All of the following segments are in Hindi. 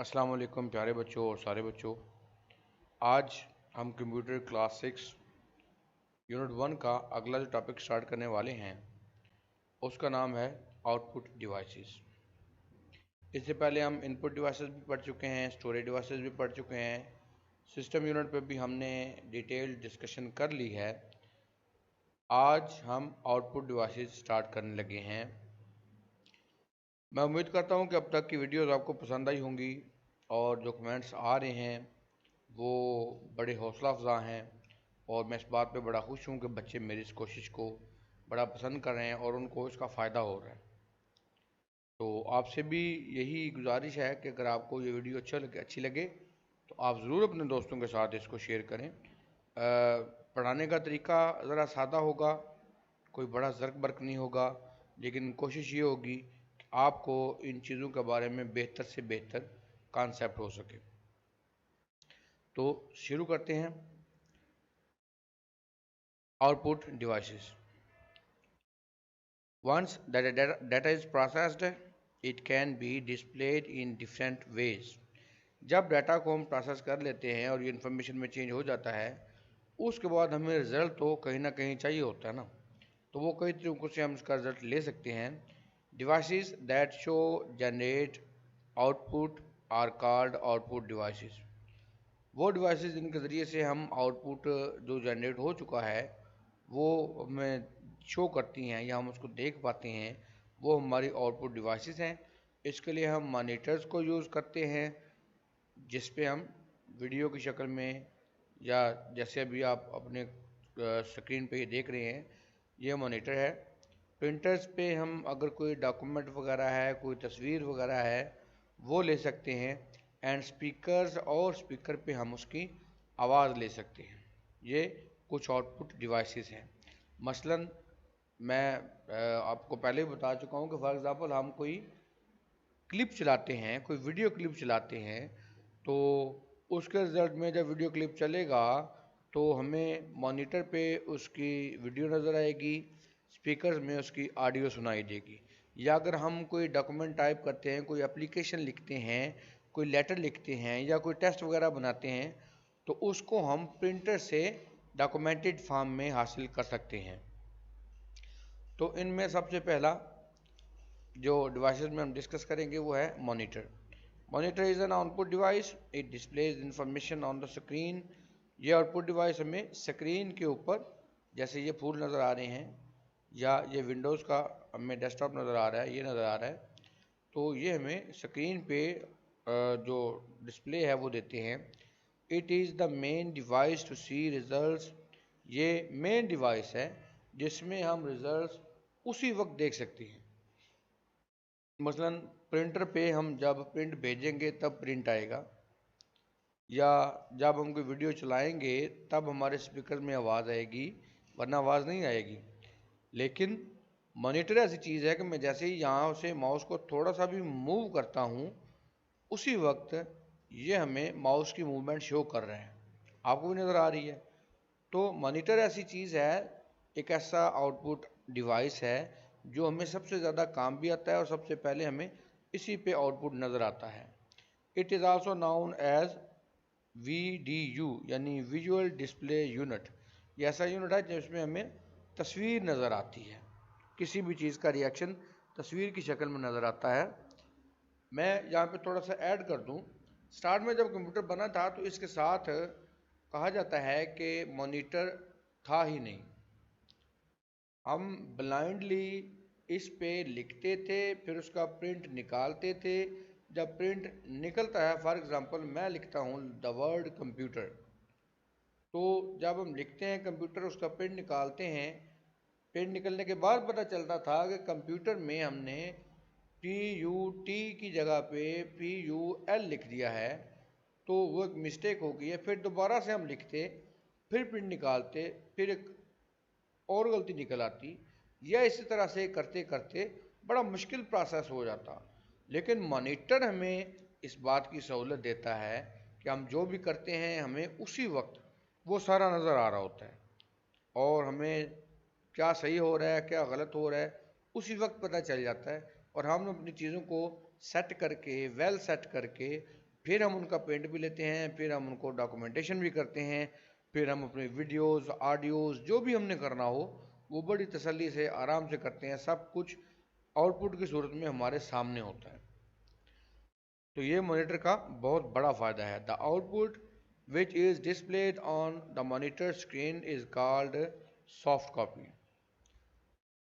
अस्सलाम वालेकुम प्यारे बच्चों और सारे बच्चों। आज हम कंप्यूटर क्लास 6 यूनिट 1 का अगला जो टॉपिक स्टार्ट करने वाले हैं उसका नाम है आउटपुट डिवाइसेस। इससे पहले हम इनपुट डिवाइसेस भी पढ़ चुके हैं, स्टोरेज डिवाइसेस भी पढ़ चुके हैं, सिस्टम यूनिट पे भी हमने डिटेल डिस्कशन कर ली है। आज हम आउटपुट डिवाइसेस स्टार्ट करने लगे हैं। मैं उम्मीद करता हूं कि अब तक की वीडियोस आपको पसंद आई होंगी और जो कमेंट्स आ रहे हैं वो बड़े हौसला अफजा हैं और मैं इस बात पे बड़ा खुश हूँ कि बच्चे मेरी इस कोशिश को बड़ा पसंद कर रहे हैं और उनको इसका फ़ायदा हो रहा है। तो आपसे भी यही गुजारिश है कि अगर आपको ये वीडियो अच्छी लगे तो आप ज़रूर अपने दोस्तों के साथ इसको शेयर करें। पढ़ाने का तरीका ज़रा सादा होगा, कोई बड़ा ज़र्क बर्क नहीं होगा, लेकिन कोशिश ये होगी कि आपको इन चीज़ों के बारे में बेहतर से बेहतर कॉन्सेप्ट हो सके। तो शुरू करते हैं। Output devices. Once that data is processed, it can be displayed in different ways. जब डाटा को हम प्रोसेस कर लेते हैं और ये इन्फॉर्मेशन में चेंज हो जाता है, उसके बाद हमें रिजल्ट तो कहीं ना कहीं चाहिए होता है ना, तो वो कई तरीकों से हम उसका रिजल्ट ले सकते हैं। Devices that show generate output are called output devices. वो डिवाइसेस जिनके ज़रिए से हम आउटपुट जो जनरेट हो चुका है वो हमें शो करती हैं या हम उसको देख पाते हैं, वो हमारी आउटपुट डिवाइसेस हैं। इसके लिए हम मॉनिटर्स को यूज़ करते हैं जिस पे हम वीडियो की शक्ल में या जैसे अभी आप अपने स्क्रीन पे ही देख रहे हैं, ये मॉनिटर है। प्रिंटर्स पे हम अगर कोई डॉक्यूमेंट वगैरह है, कोई तस्वीर वगैरह है, वो ले सकते हैं। एंड स्पीकर्स और स्पीकर पे हम उसकी आवाज़ ले सकते हैं। ये कुछ आउटपुट डिवाइसेस हैं। मसलन मैं आपको पहले भी बता चुका हूँ कि फॉर एग्ज़ाम्पल हम कोई क्लिप चलाते हैं, कोई वीडियो क्लिप चलाते हैं, तो उसके रिज़ल्ट में जब वीडियो क्लिप चलेगा तो हमें मॉनिटर पे उसकी वीडियो नज़र आएगी, स्पीकर्स में उसकी ऑडियो सुनाई देगी। या अगर हम कोई डॉक्यूमेंट टाइप करते हैं, कोई एप्लीकेशन लिखते हैं, कोई लेटर लिखते हैं या कोई टेस्ट वगैरह बनाते हैं, तो उसको हम प्रिंटर से डॉक्यूमेंटेड फॉर्म में हासिल कर सकते हैं। तो इनमें सबसे पहला जो डिवाइसेस में हम डिस्कस करेंगे वो है monitor. Monitor is an output device, it displays information on the screen. ये आउटपुट डिवाइस हमें स्क्रीन के ऊपर, जैसे ये फूल नज़र आ रहे हैं या ये विंडोज़ का हमें डेस्कटॉप नज़र आ रहा है, ये नज़र आ रहा है, तो ये हमें स्क्रीन पे जो डिस्प्ले है वो देते हैं। It is the main device to see results. ये मेन डिवाइस है जिसमें हम रिजल्ट्स उसी वक्त देख सकते हैं। मसलन प्रिंटर पे हम जब प्रिंट भेजेंगे तब प्रिंट आएगा, या जब हम कोई वीडियो चलाएंगे तब हमारे स्पीकर में आवाज़ आएगी, वरना आवाज़ नहीं आएगी। लेकिन मॉनिटर ऐसी चीज़ है कि मैं जैसे ही यहाँ से माउस को थोड़ा सा भी मूव करता हूँ, उसी वक्त ये हमें माउस की मूवमेंट शो कर रहे हैं, आपको भी नज़र आ रही है। तो मॉनिटर ऐसी चीज़ है, एक ऐसा आउटपुट डिवाइस है जो हमें सबसे ज़्यादा काम भी आता है और सबसे पहले हमें इसी पे आउटपुट नज़र आता है। It is also known as VDU यानी विजुअल डिस्प्ले यूनिट। ये ऐसा यूनिट है जिसमें हमें तस्वीर नज़र आती है, किसी भी चीज़ का रिएक्शन तस्वीर की शक्ल में नज़र आता है। मैं यहाँ पे थोड़ा सा ऐड कर दूँ, स्टार्ट में जब कंप्यूटर बना था तो इसके साथ कहा जाता है कि मॉनिटर था ही नहीं। हम ब्लाइंडली इस पे लिखते थे, फिर उसका प्रिंट निकालते थे। जब प्रिंट निकलता है, फॉर एग्ज़ाम्पल मैं लिखता हूँ द वर्ड कंप्यूटर, तो जब हम लिखते हैं कंप्यूटर, उसका प्रिंट निकालते हैं, प्रिंट निकलने के बाद पता चलता था कि कंप्यूटर में हमने PUT की जगह पे PUL लिख दिया है, तो वो एक मिस्टेक हो गई है। फिर दोबारा से हम लिखते, फिर प्रिंट निकालते, फिर एक और गलती निकल आती, या इसी तरह से करते करते बड़ा मुश्किल प्रोसेस हो जाता। लेकिन मॉनिटर हमें इस बात की सहूलत देता है कि हम जो भी करते हैं हमें उसी वक्त वो सारा नज़र आ रहा होता है और हमें क्या सही हो रहा है क्या गलत हो रहा है उसी वक्त पता चल जाता है, और हम अपनी चीज़ों को सेट करके, वेल सेट करके फिर हम उनका प्रिंट भी लेते हैं, फिर हम उनको डॉक्यूमेंटेशन भी करते हैं, फिर हम अपने वीडियोस ऑडियोज़ जो भी हमने करना हो वो बड़ी तसल्ली से आराम से करते हैं। सब कुछ आउटपुट की सूरत में हमारे सामने होता है। तो ये मॉनिटर का बहुत बड़ा फ़ायदा है। The output which is displayed on the monitor screen is called soft copy.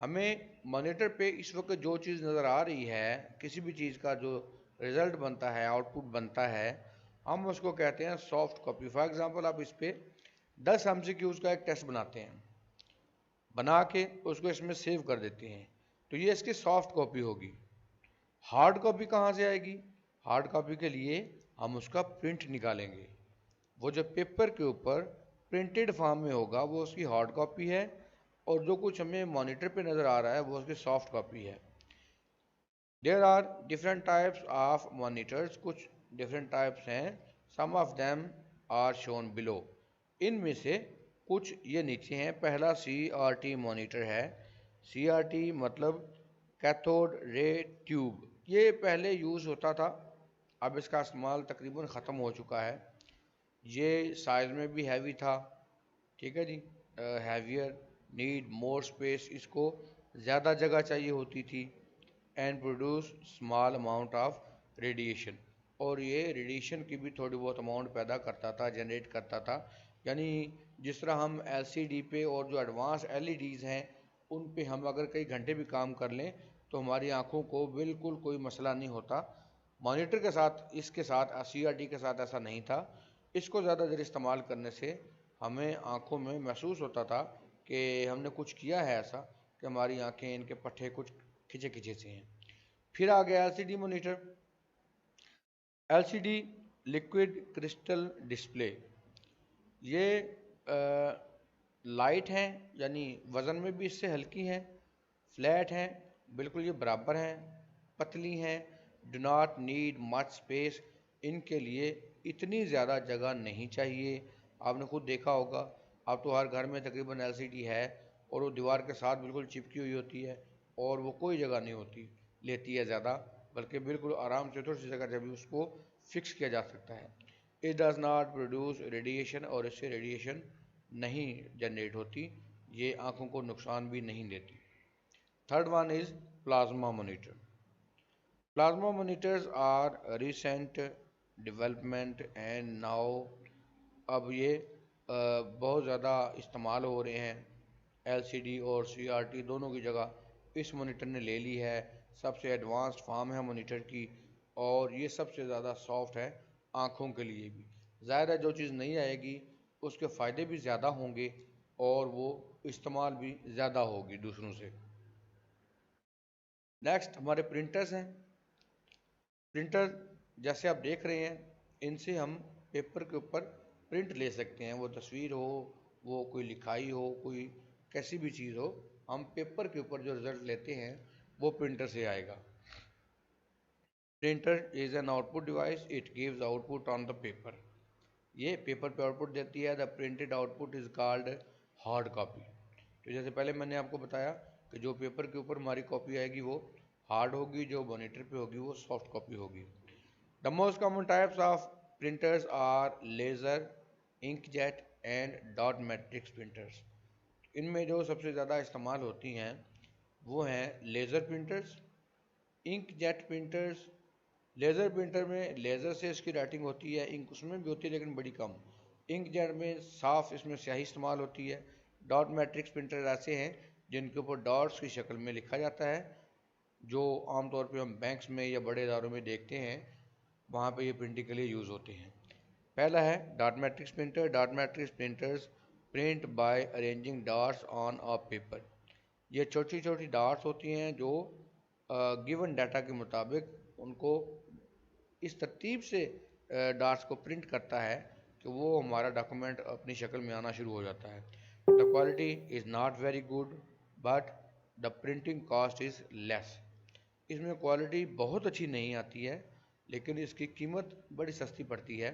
हमें मॉनिटर पे इस वक्त जो चीज़ नज़र आ रही है, किसी भी चीज़ का जो रिज़ल्ट बनता है, आउटपुट बनता है, हम उसको कहते हैं सॉफ्ट कॉपी। फॉर एग्जांपल आप इस पे 10 एमसीक्यूज़ का एक टेस्ट बनाते हैं, बना के उसको इसमें सेव कर देते हैं, तो ये इसकी सॉफ्ट कॉपी होगी। हार्ड कॉपी कहाँ से आएगी? हार्ड कॉपी के लिए हम उसका प्रिंट निकालेंगे। वो जो पेपर के ऊपर प्रिंटेड फॉर्म में होगा वो उसकी हार्ड कॉपी है, और जो कुछ हमें मॉनिटर पे नज़र आ रहा है वो उसकी सॉफ्ट कॉपी है। There are different types of monitors, कुछ डिफरेंट टाइप्स हैं। Some of them are shown below. इनमें से कुछ ये नीचे हैं। पहला CRT मॉनिटर है। CRT मतलब कैथोड रे ट्यूब। ये पहले यूज़ होता था, अब इसका इस्तेमाल तकरीबन ख़त्म हो चुका है। ये साइज़ में भी हैवी था, ठीक है जी, हैवियर, नीड मोर स्पेस, इसको ज़्यादा जगह चाहिए होती थी, and produce small amount of radiation, और ये रेडिएशन की भी थोड़ी बहुत अमाउंट पैदा करता था, जनरेट करता था। यानी जिस तरह हम LCD पे और जो एडवांस LEDs हैं उन पे हम अगर कई घंटे भी काम कर लें तो हमारी आंखों को बिल्कुल कोई मसला नहीं होता। मॉनिटर के साथ, इसके साथ CRT के साथ ऐसा नहीं था। इसको ज़्यादा देर इस्तेमाल करने से हमें आंखों में महसूस होता था कि हमने कुछ किया है ऐसा कि हमारी आंखें, इनके पट्टे कुछ खिंचे खिंचे से हैं। फिर आ गया LCD monitor. LCD liquid crystal display. ये लाइट हैं, यानी वज़न में भी इससे हल्की हैं, फ्लैट हैं, बिल्कुल ये बराबर हैं, पतली हैं, do not need much space. इनके लिए इतनी ज़्यादा जगह नहीं चाहिए। आपने खुद देखा होगा, अब तो हर घर में तकरीबन LCD है और वो दीवार के साथ बिल्कुल चिपकी हुई होती है और वो कोई जगह नहीं होती लेती है ज़्यादा, बल्कि बिल्कुल आराम से थोड़ी सी जगह जब भी उसको फिक्स किया जा सकता है। It does not produce radiation, और इससे रेडिएशन नहीं जनरेट होती, ये आँखों को नुकसान भी नहीं देती। Third one is plasma monitor. Plasma monitors are recent development and now, अब ये बहुत ज़्यादा इस्तेमाल हो रहे हैं। LCD और CRT दोनों की जगह इस मॉनिटर ने ले ली है। सबसे एडवांस्ड फॉर्म है मॉनिटर की, और ये सबसे ज़्यादा सॉफ्ट है आँखों के लिए भी। ज़ाहिर है जो चीज़ नहीं आएगी उसके फ़ायदे भी ज़्यादा होंगे और वो इस्तेमाल भी ज़्यादा होगी दूसरों से। नेक्स्ट हमारे प्रिंटर्स हैं। प्रिंटर जैसे आप देख रहे हैं, इनसे हम पेपर के ऊपर प्रिंट ले सकते हैं। वो तस्वीर हो, वो कोई लिखाई हो, कोई कैसी भी चीज़ हो, हम पेपर के ऊपर जो रिज़ल्ट लेते हैं वो प्रिंटर से आएगा। Printer is an output device, it gives output on the paper. ये पेपर पे आउटपुट देती है। The printed output is called hard copy. तो जैसे पहले मैंने आपको बताया कि जो पेपर के ऊपर हमारी कॉपी आएगी वो हार्ड होगी, जो मॉनिटर पे होगी वो सॉफ्ट कॉपी होगी। The most common types of printers are laser, inkjet and dot matrix printers. इनमें जो सबसे ज़्यादा इस्तेमाल होती हैं वो हैं laser printers, inkjet printers. Laser printer में लेज़र से इसकी राइटिंग होती है, इंक उसमें भी होती है लेकिन बड़ी कम। इंकजेट में साफ इसमें स्याही इस्तेमाल होती है। डॉट मैट्रिक्स प्रिंटर ऐसे हैं जिनके ऊपर डॉट्स की शक्ल में लिखा जाता है, जो आमतौर पे हम बैंक्स में या बड़े इदारों में देखते हैं, वहाँ पे ये प्रिंटिंग के लिए यूज़ होते हैं। पहला है dot matrix printer. Dot matrix printers print by arranging dots on a paper. ये छोटी छोटी डॉट्स होती हैं जो गिवन डाटा के मुताबिक उनको इस तरतीब से डॉट्स को प्रिंट करता है कि वो हमारा डॉक्यूमेंट अपनी शक्ल में आना शुरू हो जाता है। The quality is not very good but the printing cost is less. इसमें क्वालिटी बहुत अच्छी नहीं आती है लेकिन इसकी कीमत बड़ी सस्ती पड़ती है।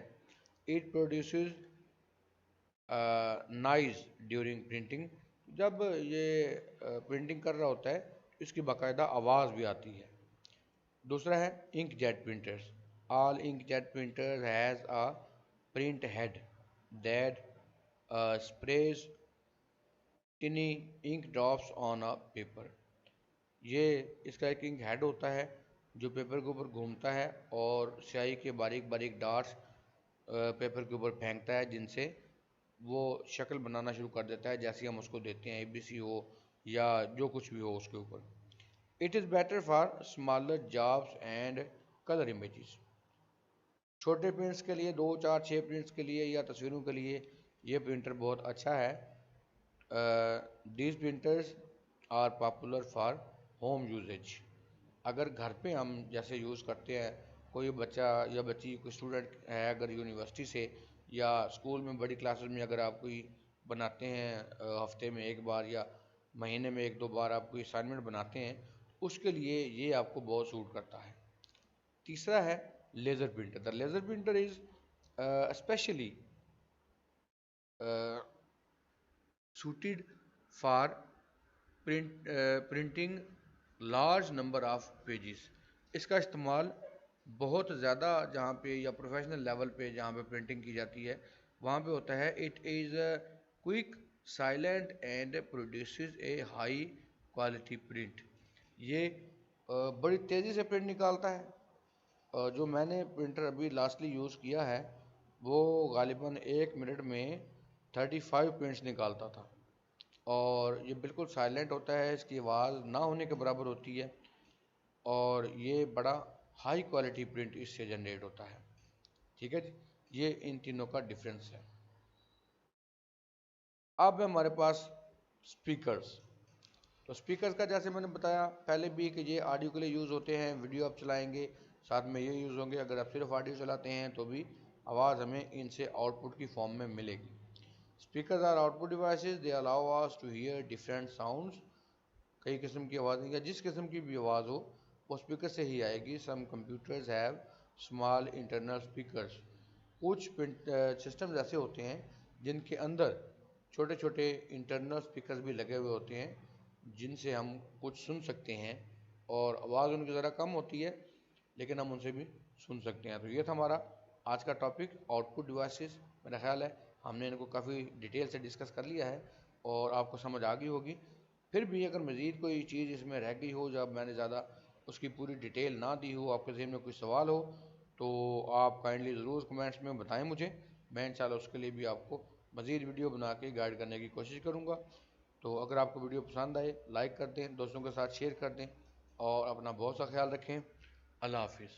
It produces noise during printing. जब ये प्रिंटिंग कर रहा होता है इसकी बाकायदा आवाज़ भी आती है। दूसरा है inkjet printers. All inkjet printers has a print head that sprays tiny ink drops on a paper. ये इसका एक इंक हेड होता है जो पेपर के ऊपर घूमता है और स्याही के बारीक बारीक डॉट्स पेपर के ऊपर फेंकता है, जिनसे वो शक्ल बनाना शुरू कर देता है जैसे हम उसको देते हैं, ABC हो या जो कुछ भी हो उसके ऊपर। It is better for smaller jobs and colour images. छोटे प्रिंट्स के लिए, 2, 4, 6 प्रिंट्स के लिए या तस्वीरों के लिए ये प्रिंटर बहुत अच्छा है। These printers are popular for home usages. अगर घर पे हम जैसे यूज़ करते हैं, कोई बच्चा या बच्ची कोई स्टूडेंट है अगर यूनिवर्सिटी से या स्कूल में बड़ी क्लासेस में अगर आप कोई बनाते हैं, हफ्ते में एक बार या महीने में 1-2 बार आप कोई असाइनमेंट बनाते हैं, उसके लिए ये आपको बहुत सूट करता है। तीसरा है laser printer. The laser printer is specially suited for printing large number of pages. इसका इस्तेमाल बहुत ज़्यादा जहाँ पे या प्रोफेशनल लेवल पे जहाँ पे प्रिंटिंग की जाती है वहाँ पे होता है। It is quick, silent and produces A high quality print. ये बड़ी तेज़ी से प्रिंट निकालता है। जो मैंने प्रिंटर अभी लास्टली यूज़ किया है वो गालिबन 1 मिनट में 35 प्रिंट्स निकालता था और ये बिल्कुल साइलेंट होता है, इसकी आवाज़ ना होने के बराबर होती है और ये बड़ा हाई क्वालिटी प्रिंट इससे जनरेट होता है। ठीक है जी, ये इन तीनों का डिफरेंस है। अब है हमारे पास स्पीकर्स। तो स्पीकर्स का जैसे मैंने बताया पहले भी कि ये ऑडियो के लिए यूज़ होते हैं, वीडियो आप चलाएंगे साथ में ये यूज़ होंगे। अगर आप सिर्फ ऑडियो चलाते हैं तो भी आवाज़ हमें इनसे आउटपुट की फॉर्म में मिलेगी। Speakers are output devices, they allow us to hear different sounds. कई किस्म की आवाज़ या जिस किस्म की भी आवाज़ हो वो स्पीकर से ही आएगी। Some computers have small internal speakers. कुछ सिस्टम्स ऐसे होते हैं जिनके अंदर छोटे छोटे इंटरनल स्पीकर्स भी लगे हुए होते हैं जिनसे हम कुछ सुन सकते हैं और आवाज़ उनकी ज़रा कम होती है लेकिन हम उनसे भी सुन सकते हैं। तो ये था हमारा आज का टॉपिक, आउटपुट डिवाइसेस। मेरा ख्याल है हमने इनको काफ़ी डिटेल से डिस्कस कर लिया है और आपको समझ आ गई होगी। फिर भी अगर मज़ीद कोई चीज़ इसमें रह गई हो, जब मैंने ज़्यादा उसकी पूरी डिटेल ना दी हो, आपके ज़हन में कोई सवाल हो तो आप काइंडली ज़रूर कमेंट्स में बताएं मुझे। मैं इंशाल्लाह उसके लिए भी आपको मज़ीद वीडियो बना के गाइड करने की कोशिश करूँगा। तो अगर आपको वीडियो पसंद आए लाइक कर दें, दोस्तों के साथ शेयर कर दें और अपना बहुत सा ख्याल रखें। अल्लाह हाफिज़।